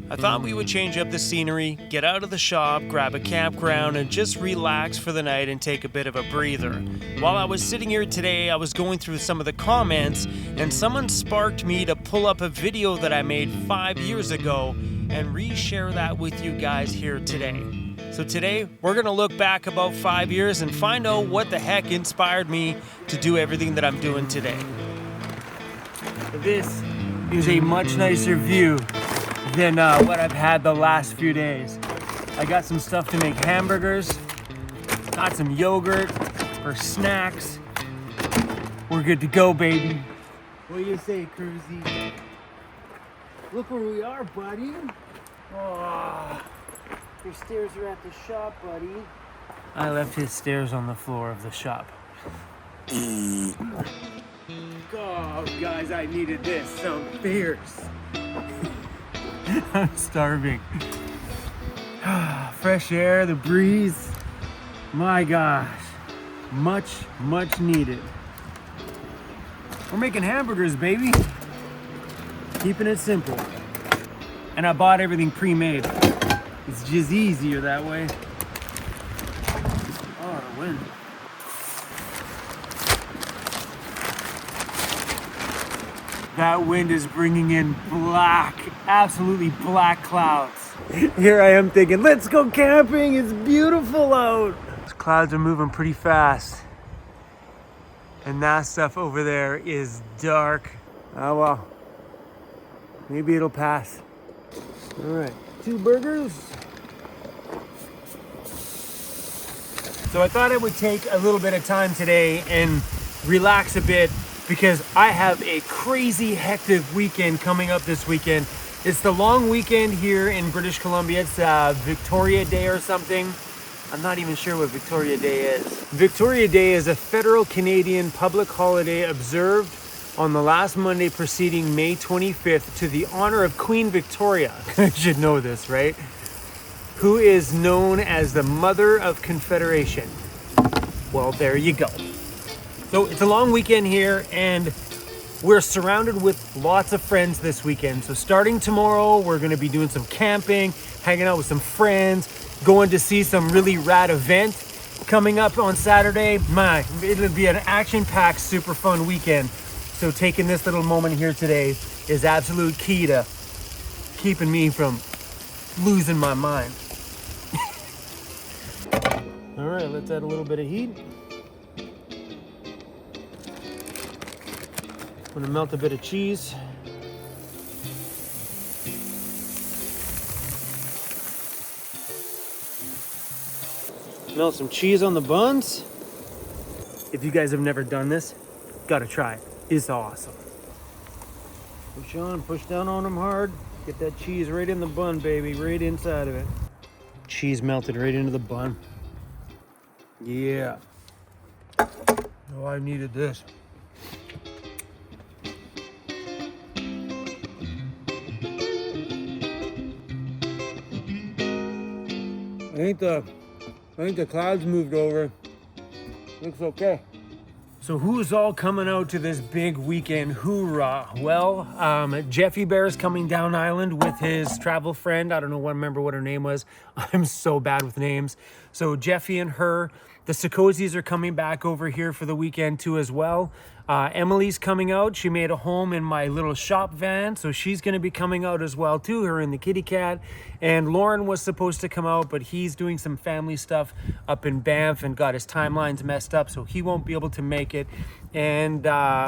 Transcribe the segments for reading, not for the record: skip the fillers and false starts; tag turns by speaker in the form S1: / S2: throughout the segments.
S1: I thought we would change up the scenery, get out of the shop, grab a campground, and just relax for the night and take a bit of a breather. While I was sitting here today, I was going through some of the comments, and someone sparked me to pull up a video that I made 5 years ago and reshare that with you guys here today. So today, we're going to look back about 5 years and find out what the heck inspired me to do everything that I'm doing today. This is a much nicer view than what I've had the last few days. I got some stuff to make hamburgers, got some yogurt for snacks. We're good to go, baby. What do you say, Cruzy? Look where we are, buddy. Oh, your stairs are at the shop, buddy. I left his stairs on the floor of the shop. Oh, guys, I needed this. Some beers. I'm starving. Fresh air, the breeze. My gosh. Much needed. We're making hamburgers, baby. Keeping it simple. And I bought everything pre-made. It's just easier that way. Oh, the wind. That wind is bringing in absolutely black clouds. Here I am thinking, let's go camping, it's beautiful out. Those clouds are moving pretty fast. And that stuff over there is dark. Oh well, maybe it'll pass. All right, 2 burgers. So I thought I would take a little bit of time today and relax a bit, because I have a crazy hectic weekend coming up this weekend. It's the long weekend here in British Columbia. It's Victoria Day or something. I'm not even sure what Victoria Day is. Victoria Day is a federal Canadian public holiday observed on the last Monday preceding May 25th to the honor of Queen Victoria. You should know this, right? Who is known as the Mother of Confederation. Well, there you go. So it's a long weekend here, and we're surrounded with lots of friends this weekend. So starting tomorrow, we're going to be doing some camping, hanging out with some friends, going to see some really rad event coming up on Saturday. It'll be an action-packed, super fun weekend. So taking this little moment here today is absolute key to keeping me from losing my mind. All right, let's add a little bit of heat. I'm gonna melt a bit of cheese. Melt some cheese on the buns. If you guys have never done this, gotta try it. It's awesome. Push on, push down on them hard. Get that cheese right in the bun, baby, right inside of it. Cheese melted right into the bun. Yeah. Oh, I needed this. I think the clouds moved over. Looks okay. So who's all coming out to this big weekend hoorah? Well, Jeffy Bear's coming down island with his travel friend. I don't remember what her name was. I'm so bad with names. So Jeffy and her, the Sikosies are coming back over here for the weekend too as well. Emily's coming out. She made a home in my little shop van, so she's going to be coming out as well too, her and the kitty cat. And Lauren was supposed to come out, but he's doing some family stuff up in Banff and got his timelines messed up, so he won't be able to make it. And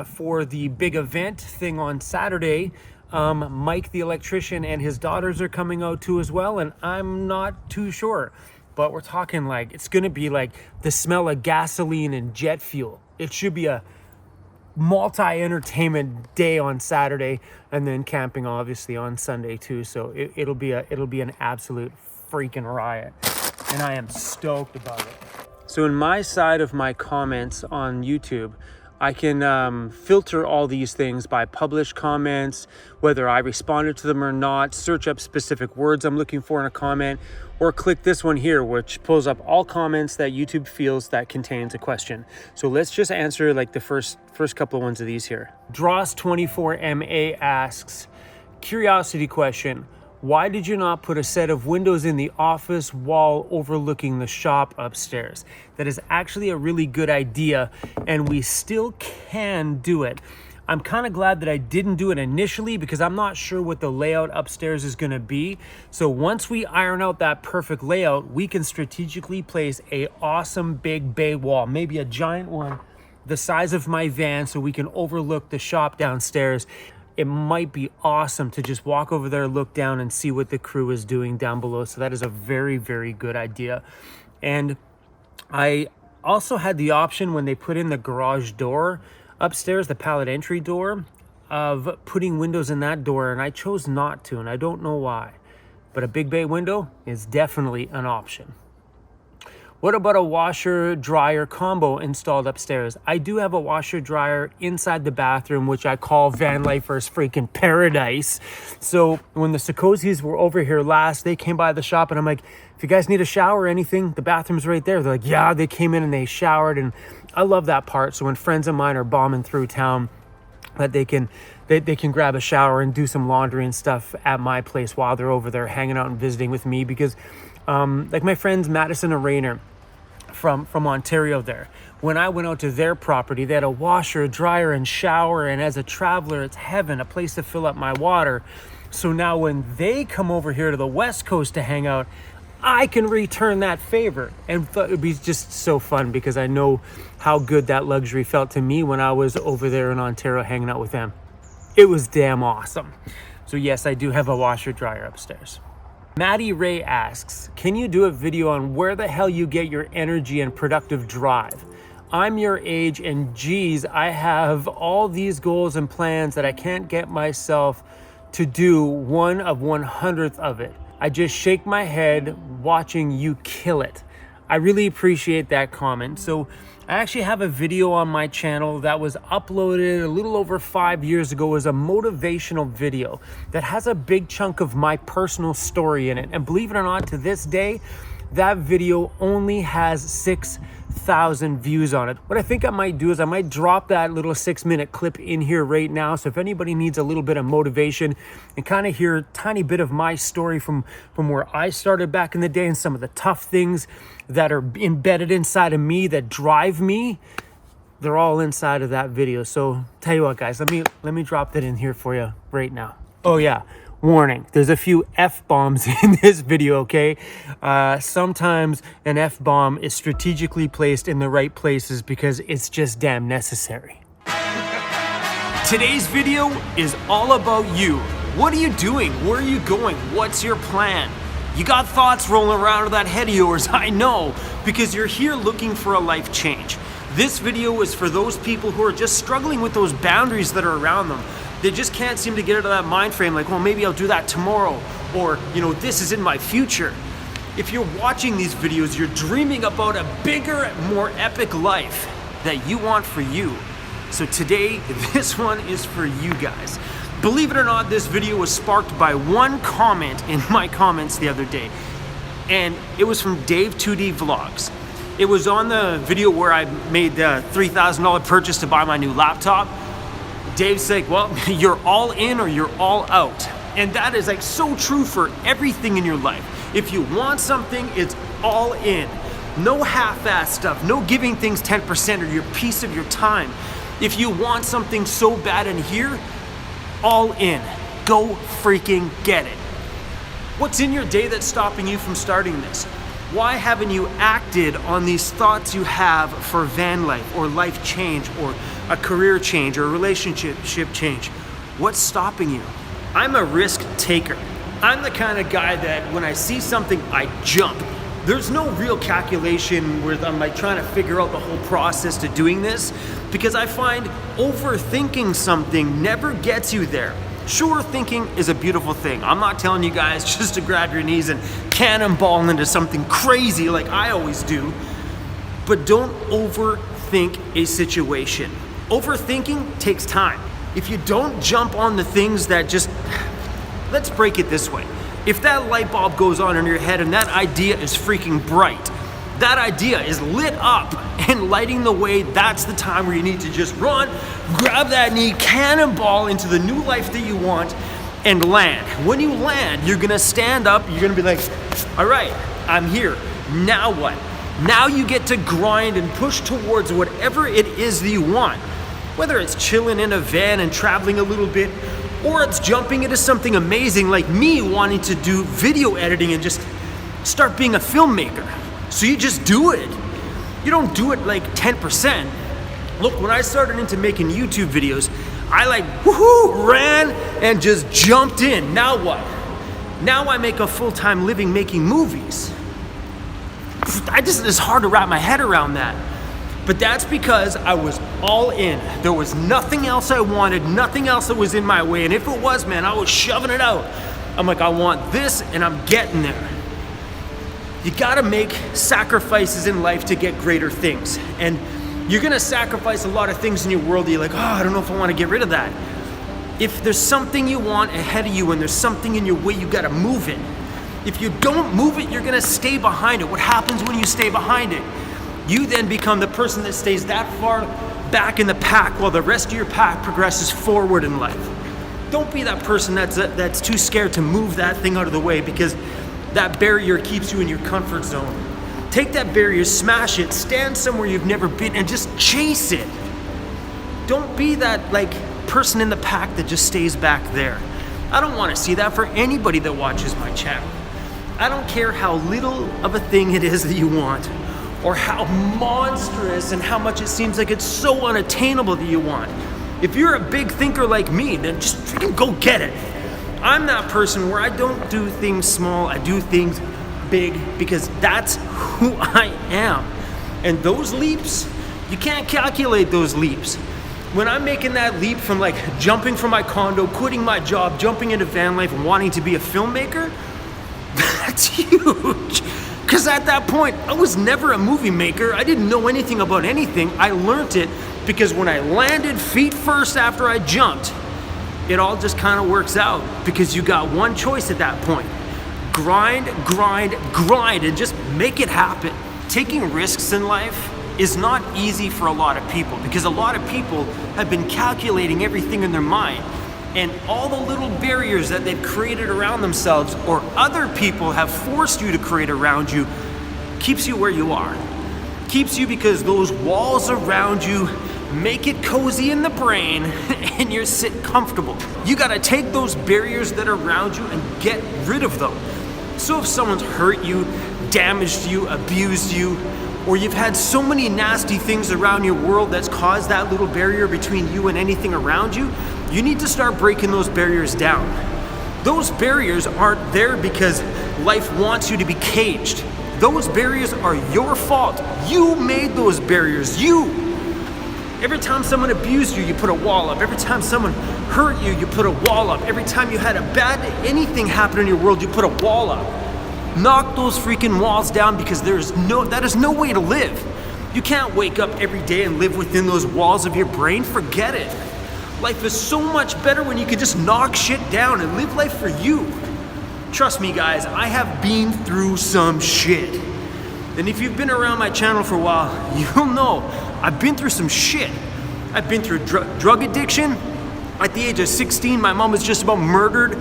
S1: for the big event thing on Saturday, Mike the electrician and his daughters are coming out too as well, and I'm not too sure, but we're talking like it's going to be like the smell of gasoline and jet fuel. It should be a multi-entertainment day on Saturday, and then camping obviously on Sunday too. So it'll be an absolute freaking riot, and I am stoked about it. So in my side of my comments on YouTube, I can filter all these things by published comments, whether I responded to them or not, search up specific words I'm looking for in a comment, or click this one here, which pulls up all comments that YouTube feels that contains a question. So let's just answer like the first couple of ones of these here. Dross24MA asks, curiosity question, Why did you not put a set of windows in the office wall overlooking the shop upstairs? That is actually a really good idea, and we still can do it. I'm kind of glad that I didn't do it initially because I'm not sure what the layout upstairs is going to be. So once we iron out that perfect layout, we can strategically place a awesome big bay wall, maybe a giant one the size of my van, so we can overlook the shop downstairs. It might be awesome to just walk over there, look down, and see what the crew is doing down below. So that is a very, very good idea. And I also had the option when they put in the garage door upstairs, the pallet entry door, of putting windows in that door, and I chose not to, and I don't know why. But a big bay window is definitely an option. What about a washer dryer combo installed upstairs? I do have a washer dryer inside the bathroom, which I call van lifers freaking paradise. So when the Sikosis were over here last, they came by the shop and I'm like, if you guys need a shower or anything, the bathroom's right there. They're like, yeah, they came in and they showered, and I love that part. So when friends of mine are bombing through town, that they can grab a shower and do some laundry and stuff at my place while they're over there hanging out and visiting with me, because like my friends Madison and Rayner from Ontario there, when I went out to their property, they had a washer, a dryer, and shower, and as a traveler, it's heaven, a place to fill up my water. So now when they come over here to the West Coast to hang out, I can return that favor. And it would be just so fun because I know how good that luxury felt to me when I was over there in Ontario hanging out with them. It was damn awesome. So yes, I do have a washer dryer upstairs. Maddie Ray asks, can you do a video on where the hell you get your energy and productive drive? I'm your age and geez, I have all these goals and plans that I can't get myself to do 1/100th of it. I just shake my head watching you kill it. I really appreciate that comment. So I actually have a video on my channel that was uploaded a little over 5 years ago as a motivational video that has a big chunk of my personal story in it. And believe it or not, to this day, that video only has 6,000 views on it. What I think I might do is I might drop that little 6-minute clip in here right now. So if anybody needs a little bit of motivation and kind of hear a tiny bit of my story from where I started back in the day and some of the tough things that are embedded inside of me that drive me, they're all inside of that video. So tell you what, guys, let me drop that in here for you right now. Oh yeah. Warning, there's a few F-bombs in this video, okay? Sometimes an F-bomb is strategically placed in the right places because it's just damn necessary. Today's video is all about you. What are you doing? Where are you going? What's your plan? You got thoughts rolling around in that head of yours, I know, because you're here looking for a life change. This video is for those people who are just struggling with those boundaries that are around them. They just can't seem to get out of that mind frame like, well, maybe I'll do that tomorrow, or, you know, this is in my future. If you're watching these videos, you're dreaming about a bigger, more epic life that you want for you. So today, this one is for you guys. Believe it or not, this video was sparked by one comment in my comments the other day, and it was from Dave 2D Vlogs. It was on the video where I made the $3,000 purchase to buy my new laptop. Dave's like, well, you're all in or you're all out. And that is like so true for everything in your life. If you want something, it's all in. No half-ass stuff, no giving things 10% or your piece of your time. If you want something so bad in here, all in. Go freaking get it. What's in your day that's stopping you from starting this? Why haven't you acted on these thoughts you have for van life or life change or a career change or a relationship change? What's stopping you? I'm a risk taker. I'm the kind of guy that when I see something, I jump. There's no real calculation where I'm like trying to figure out the whole process to doing this, because I find overthinking something never gets you there. Sure, thinking is a beautiful thing. I'm not telling you guys just to grab your knees and cannonball into something crazy like I always do, but don't overthink a situation. Overthinking takes time. If you don't jump on the things that just, let's break it this way. If that light bulb goes on in your head and that idea is freaking bright, that idea is lit up and lighting the way, that's the time where you need to just run, grab that knee, cannonball into the new life that you want, and land. When you land, you're gonna stand up, you're gonna be like, all right, I'm here, now what? Now you get to grind and push towards whatever it is that you want. Whether it's chilling in a van and traveling a little bit, or it's jumping into something amazing like me wanting to do video editing and just start being a filmmaker. So you just do it. You don't do it like 10%. Look, when I started into making YouTube videos, I ran and just jumped in. Now what? Now I make a full-time living making movies. It's hard to wrap my head around that. But that's because I was all in. There was nothing else I wanted, nothing else that was in my way. And if it was, man, I was shoving it out. I'm like, I want this and I'm getting there. You gotta make sacrifices in life to get greater things. And you're gonna sacrifice a lot of things in your world that you're like, oh, I don't know if I wanna get rid of that. If there's something you want ahead of you and there's something in your way, you gotta move it. If you don't move it, you're gonna stay behind it. What happens when you stay behind it? You then become the person that stays that far back in the pack while the rest of your pack progresses forward in life. Don't be that person that's too scared to move that thing out of the way because that barrier keeps you in your comfort zone. Take that barrier, smash it, stand somewhere you've never been and just chase it. Don't be that person in the pack that just stays back there. I don't want to see that for anybody that watches my channel. I don't care how little of a thing it is that you want, or how monstrous and how much it seems like it's so unattainable that you want. If you're a big thinker like me, then just freaking go get it. I'm that person where I don't do things small, I do things big because that's who I am. And those leaps, you can't calculate those leaps. When I'm making that leap from jumping from my condo, quitting my job, jumping into van life and wanting to be a filmmaker, that's huge. Because at that point, I was never a movie maker. I didn't know anything about anything. I learned it because when I landed feet first after I jumped, it all just kind of works out because you got one choice at that point. Grind, grind, grind, and just make it happen. Taking risks in life is not easy for a lot of people because a lot of people have been calculating everything in their mind. And all the little barriers that they've created around themselves or other people have forced you to create around you keeps you where you are. Keeps you because those walls around you make it cozy in the brain and you're sitting comfortable. You gotta take those barriers that are around you and get rid of them. So if someone's hurt you, damaged you, abused you, or you've had so many nasty things around your world that's caused that little barrier between you and anything around you, you need to start breaking those barriers down. Those barriers aren't there because life wants you to be caged. Those barriers are your fault. You made those barriers, you. Every time someone abused you, you put a wall up. Every time someone hurt you, you put a wall up. Every time you had anything happen in your world, you put a wall up. Knock those freaking walls down because that is no way to live. You can't wake up every day and live within those walls of your brain. Forget it. Life is so much better when you can just knock shit down and live life for you. Trust me guys, I have been through some shit. And if you've been around my channel for a while, you'll know I've been through some shit. I've been through drug addiction. At the age of 16, my mom was just about murdered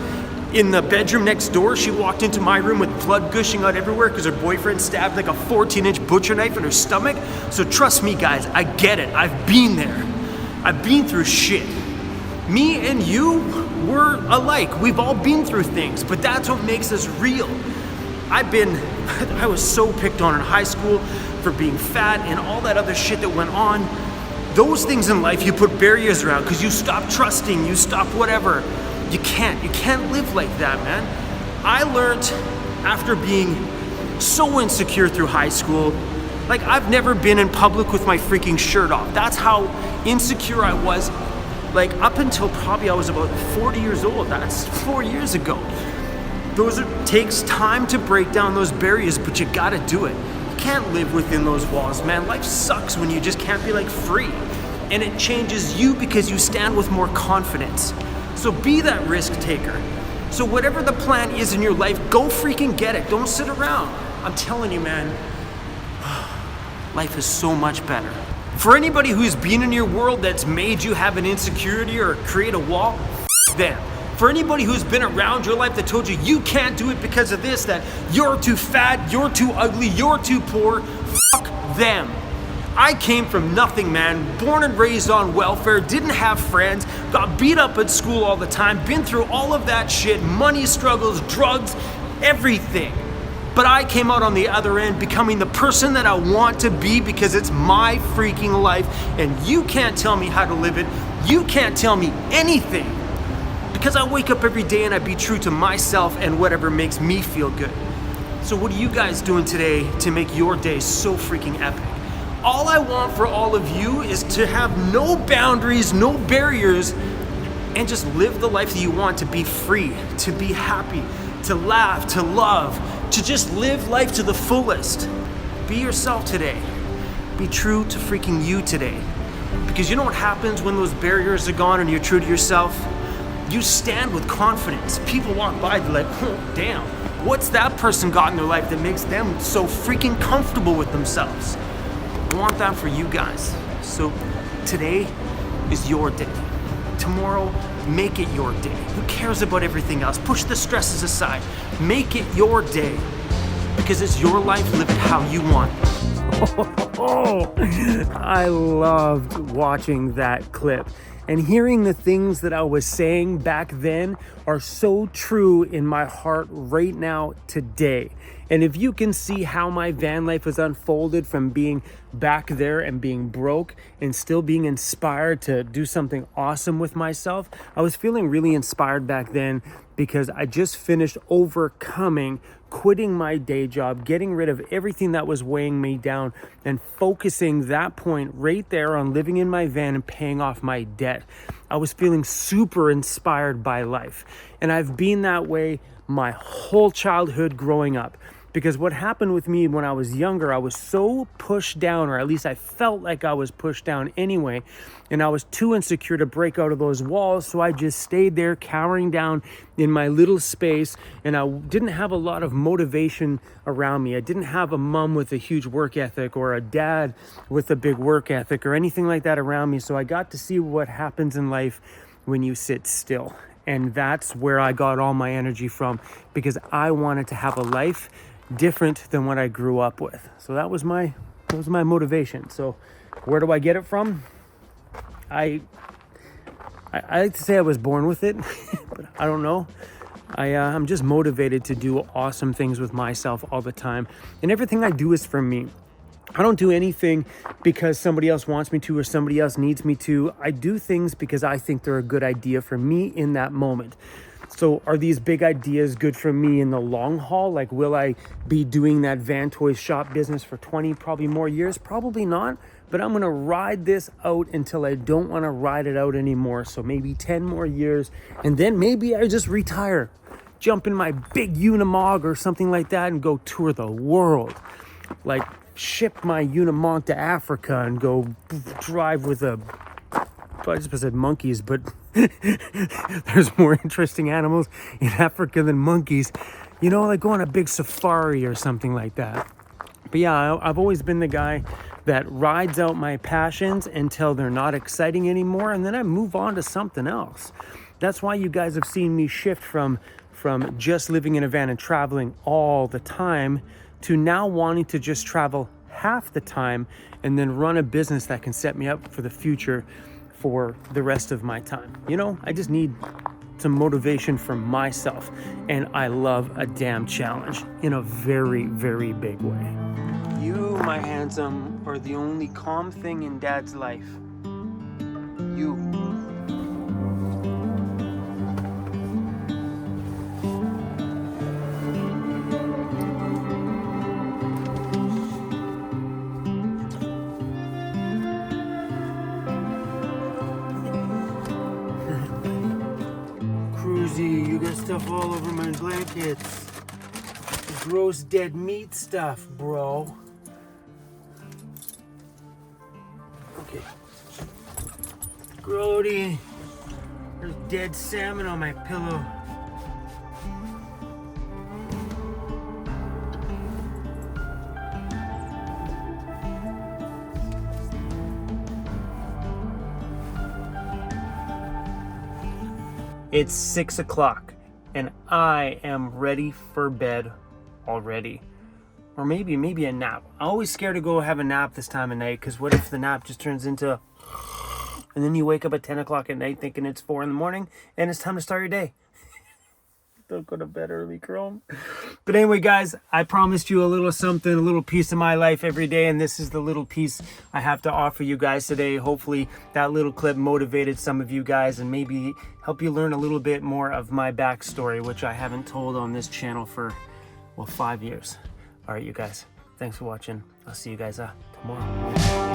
S1: in the bedroom next door. She walked into my room with blood gushing out everywhere because her boyfriend stabbed a 14-inch butcher knife in her stomach. So trust me guys, I get it. I've been there. I've been through shit. Me and you, we're alike. We've all been through things, but that's what makes us real. I was so picked on in high school for being fat and all that other shit that went on. Those things in life you put barriers around because you stop trusting, you stop whatever. You can't live like that, man. I learned after being so insecure through high school, I've never been in public with my freaking shirt off. That's how insecure I was. Up until probably I was about 40 years old. That's 4 years ago. Takes time to break down those barriers, but you gotta do it. You can't live within those walls, man. Life sucks when you just can't be free. And it changes you because you stand with more confidence. So be that risk taker. So whatever the plan is in your life, go freaking get it. Don't sit around. I'm telling you, man, life is so much better. For anybody who's been in your world that's made you have an insecurity or create a wall, them. For anybody who's been around your life that told you you can't do it because of this, that you're too fat, you're too ugly, you're too poor, fuck them. I came from nothing, man, born and raised on welfare, didn't have friends, got beat up at school all the time, been through all of that shit, money struggles, drugs, everything. But I came out on the other end becoming the person that I want to be because it's my freaking life and you can't tell me how to live it. You can't tell me anything because I wake up every day and I be true to myself and whatever makes me feel good. So what are you guys doing today to make your day so freaking epic? All I want for all of you is to have no boundaries, no barriers, and just live the life that you want, to be free, to be happy, to laugh, to love, to just live life to the fullest. Be yourself today. Be true to freaking you today. Because you know what happens when those barriers are gone and you're true to yourself? You stand with confidence. People walk by, they're like, oh, damn, what's that person got in their life that makes them so freaking comfortable with themselves? I want that for you guys. So today is your day. Tomorrow, make it your day. Who cares about everything else? Push the stresses aside. Make it your day because it's your life lived how you want. I loved watching that clip. And hearing the things that I was saying back then are so true in my heart right now today. And if you can see how my van life has unfolded from being back there and being broke and still being inspired to do something awesome with myself, I was feeling really inspired back then because I just finished overcoming quitting my day job, getting rid of everything that was weighing me down and focusing that point right there on living in my van and paying off my debt. I was feeling super inspired by life. And I've been that way my whole childhood growing up. Because what happened with me when I was younger, I was so pushed down, or at least I felt like I was pushed down anyway, and I was too insecure to break out of those walls, so I just stayed there cowering down in my little space, and I didn't have a lot of motivation around me. I didn't have a mom with a huge work ethic or a dad with a big work ethic or anything like that around me, so I got to see what happens in life when you sit still. And that's where I got all my energy from, because I wanted to have a life different than what I grew up with. So that was my motivation. So where do I get it from? I like to say I was born with it, but I don't know. I'm just motivated to do awesome things with myself all the time. And everything I do is for me. I don't do anything because somebody else wants me to or somebody else needs me to. I do things because I think they're a good idea for me in that moment. So are these big ideas good for me in the long haul? Like, will I be doing that van toy shop business for 20, probably more years? Probably not. But I'm going to ride this out until I don't want to ride it out anymore. So maybe 10 more years. And then maybe I just retire, jump in my big Unimog or something like that and go tour the world. Like, ship my Unimog to Africa and go drive with I just said monkeys, but there's more interesting animals in Africa than monkeys. You know, like go on a big safari or something like that. But yeah, I've always been the guy that rides out my passions until they're not exciting anymore, and then I move on to something else. That's why you guys have seen me shift from just living in a van and traveling all the time to now wanting to just travel half the time and then run a business that can set me up for the future for the rest of my time. You know, I just need some motivation from myself, and I love a damn challenge in a very, very big way. You, my handsome, are the only calm thing in Dad's life. You. You got stuff all over my blankets. Gross dead meat stuff, bro. Okay. Grody, there's dead salmon on my pillow. It's 6 o'clock and I am ready for bed already. Or maybe a nap. I'm always scared to go have a nap this time of night, because what if the nap just turns into, and then you wake up at 10 o'clock at night thinking it's 4 in the morning and it's time to start your day. Don't go to bed early, Chrome. But anyway, guys, I promised you a little something, a little piece of my life every day, and this is the little piece I have to offer you guys today. Hopefully that little clip motivated some of you guys and maybe help you learn a little bit more of my backstory, which I haven't told on this channel for, well, 5 years. All right, you guys, thanks for watching. I'll see you guys tomorrow.